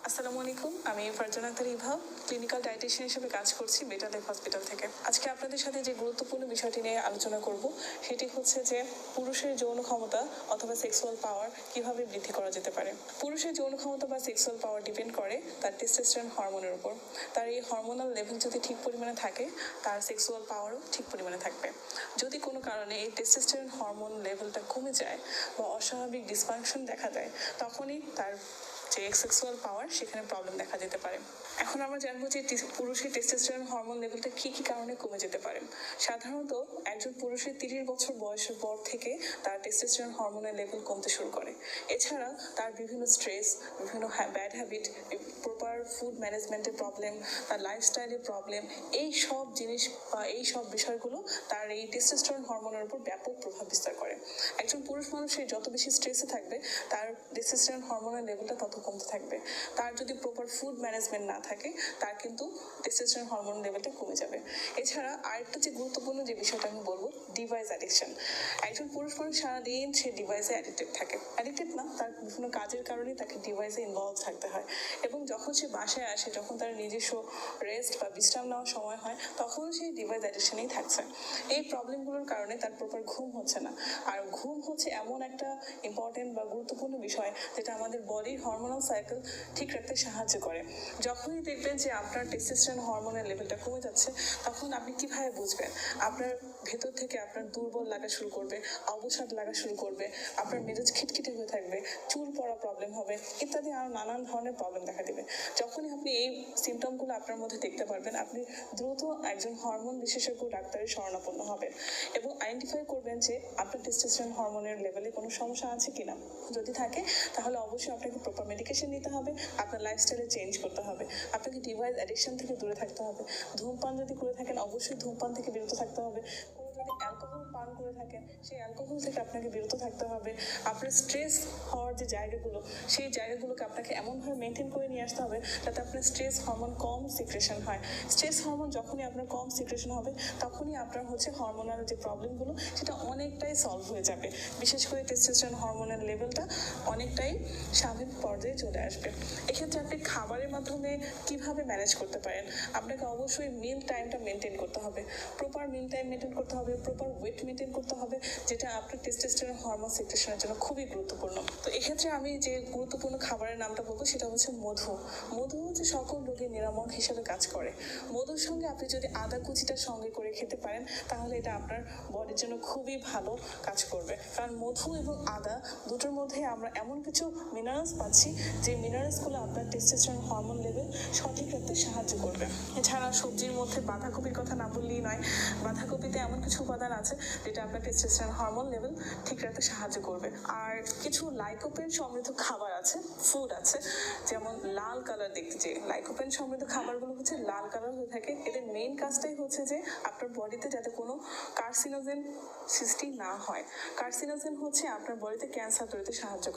আসসালামু আলাইকুম, আমি ফারজানা আক্তার ইভা, ক্লিনিক্যাল ডায়েটিশিয়ান হিসেবে কাজ করছি বেটার লাইফ হসপিটাল থেকে। আজকে আপনাদের সাথে যে গুরুত্বপূর্ণ বিষয়টি নিয়ে আলোচনা করব সেটি হচ্ছে যে পুরুষের যৌন ক্ষমতা অথবা সেক্সুয়াল পাওয়ার কিভাবে বৃদ্ধি করা যেতে পারে। পুরুষের যৌন ক্ষমতা বা সেক্সুয়াল পাওয়ার ডিপেন্ড করে তার টেস্টোস্টেরন হরমোনের উপর। তার এই হরমোনাল লেভেল যদি ঠিক পরিমাণে থাকে, তার সেক্সুয়াল পাওয়ারও ঠিক পরিমাণে থাকবে। যদি কোনো কারণে এই টেস্টোস্টেরন হরমোন লেভেলটা কমে যায় বা অস্বাভাবিক ডিসফাংশন দেখা দেয়, তখনই তার যে সেক্সুয়াল পাওয়ার সেখানে প্রবলেম দেখা যেতে পারে। এখন আমরা জানবো যে পুরুষের টেস্টোস্টেরন হরমোন লেভেলটা কি কি কারণে কমে যেতে পারে। সাধারণত একজন পুরুষের 30 বছর বয়সের পর থেকে তার টেস্টোস্টেরন হরমোনের লেভেল কমতে শুরু করে। এছাড়া তার বিভিন্ন স্ট্রেস, বিভিন্ন ব্যাড হ্যাবিট, প্রপার ফুড ম্যানেজমেন্টের প্রবলেম, তার লাইফস্টাইলের প্রবলেম, এই সব জিনিস বা এই সব বিষয়গুলো তার এই টেস্টোস্টেরন হরমোনের উপর ব্যাপক প্রভাব বিস্তার করে। একজন পুরুষ মানুষের যত বেশি স্ট্রেসে থাকবে, তার টেস্টোস্টেরন হরমোনের লেভেলটা তত কমতে থাকবে। তার যদি প্রপার ফুড ম্যানেজমেন্ট না থাকে, তার কিন্তু টেস্টোস্টেরন হরমোন লেভেলটা কমে যাবে। এছাড়া আরেকটা যে গুরুত্বপূর্ণ যে বিষয়টা আমি বলবো, ডিভাইস অ্যাডিকশন। একজন পুরুষ মানুষ সারাদিন সে ডিভাইসে অ্যাডিক্টেড থাকে, অ্যাডিক্টেড না, তার বিভিন্ন কাজের কারণেই তাকে ডিভাইসে ইনভলভ থাকতে হয়। এবং যখন সে বাসায় আসে, যখন তার নিজস্ব রেস্ট বা বিশ্রাম নেওয়ার সময় হয়, তখন সেই ডিভাইস অ্যাডিকশনেই থাকছে। এই প্রবলেমগুলোর কারণে তার প্রপার ঘুম হচ্ছে না। আর ঘুম হচ্ছে এমন একটা ইম্পর্টেন্ট বা গুরুত্বপূর্ণ বিষয় যেটা আমাদের বডির হরমোনাল সাইকেল ঠিক রাখতে সাহায্য করে। যখনই দেখবেন যে আপনার টেস্টোস্টেরন হরমোনের লেভেলটা কমে যাচ্ছে, তখন আপনি কিভাবে বুঝবেন? আপনার ভেতর থেকে আপনার দুর্বল লাগা শুরু করবে, অবসাদ লাগা শুরু করবে, আপনার মেজাজ খিটখিটে হয়ে থাকবে, চুল পড়া প্রবলেম হবে, ইত্যাদি আরও নানান ধরনের প্রবলেম দেখা দেবে। যখনই আপনি এই সিমটমগুলো আপনার মধ্যে দেখতে পারবেন, আপনি দ্রুত একজন হরমোন বিশেষজ্ঞ ডাক্তারের শরণাপন্ন হবেন এবং আইডেন্টিফাই করবেন যে আপনার টেস্টোস্টেরন হরমোনের লেভেলে কোনো সমস্যা আছে কিনা। যদি থাকে, তাহলে অবশ্যই আপনাকে প্রপার মেডিকেশন নিতে হবে, আপনার লাইফস্টাইলে চেঞ্জ করতে হবে, আপনাকে ডিভাইস অ্যাডিকশন থেকে দূরে থাকতে হবে। ধূমপান যদি করে থাকেন, অবশ্যই ধূমপান থেকে বিরত থাকতে হবে। যদি অ্যালকোহল পান করে থাকেন, সেই অ্যালকোহল থেকে আপনাকে বিরত থাকতে হবে। আপনার স্ট্রেস হওয়ার যে জায়গাগুলো, সেই জায়গাগুলোকে আপনাকে এমনভাবে মেনটেন করে নিয়ে আসতে হবে যাতে আপনার স্ট্রেস হরমোন কম সিক্রেশন হয়। স্ট্রেস হরমোন যখনই আপনার কম সিক্রেশন হবে, তখনই আপনার হরমোনাল যে প্রবলেমগুলো সেটা অনেকটাই সলভ হয়ে যাবে। বিশেষ করে টেস্টোস্টেরন হরমোনের লেভেলটা অনেকটাই স্বাভাবিক পর্যায়ে চলে আসবে। এক্ষেত্রে আপনি খাবারের মাধ্যমে কিভাবে ম্যানেজ করতে পারেন? আপনাকে অবশ্যই মিল টাইমটা মেনটেন করতে হবে, প্রপার মিল টাইম মেনটেন করতে হবে, প্রপার ওয়েট মেনটেন করতে হবে, যেটা আপনার টেস্টোস্টেরন হরমোন সিক্রেশনের জন্য খুবই গুরুত্বপূর্ণ। তো এক্ষেত্রে আমি যে গুরুত্বপূর্ণ খাবারের নামটা বলবো সেটা হচ্ছে মধু। মধু হচ্ছে সকল রোগের নিরামক হিসেবে কাজ করে। মধুর সঙ্গে আপনি যদি আদা কুচিটা সঙ্গে করে খেতে পারেন, তাহলে এটা আপনার বডির জন্য খুবই ভালো কাজ করবে। কারণ মধু এবং আদা দুটোর মধ্যে আমরা এমন কিছু মিনারেলস পাচ্ছি যে মিনারেলসগুলো আপনার টেস্টোস্টেরন হরমোন লেভেল সঠিক রাখতে সাহায্য করবে। এছাড়া সবজির মধ্যে বাঁধাকপির কথা না বললেই নয়। বাঁধাকপিতে এমন কিছু উপাদান আছে যেটা আপনার টেস্টোস্টেরন হরমোন লেভেল ঠিক রাখতে সাহায্য করবে। আর কিছু লাইকোপেন সমৃদ্ধ খাবার আছে, ফুড আছে, যেমন লাল কালার দেখতে, যে লাইকোপেন সমৃদ্ধ খাবারগুলো হচ্ছে লাল কালার হয়ে থাকে। এদের মেইন কাজটাই হচ্ছে যে আপনার বডিতে যাতে কোনো কার্সিনোজেন সৃষ্টি না হয়। কার্সিনোজেন হচ্ছে আপনার বডিতে ক্যান্সার তৈরিতে সাহায্য করে।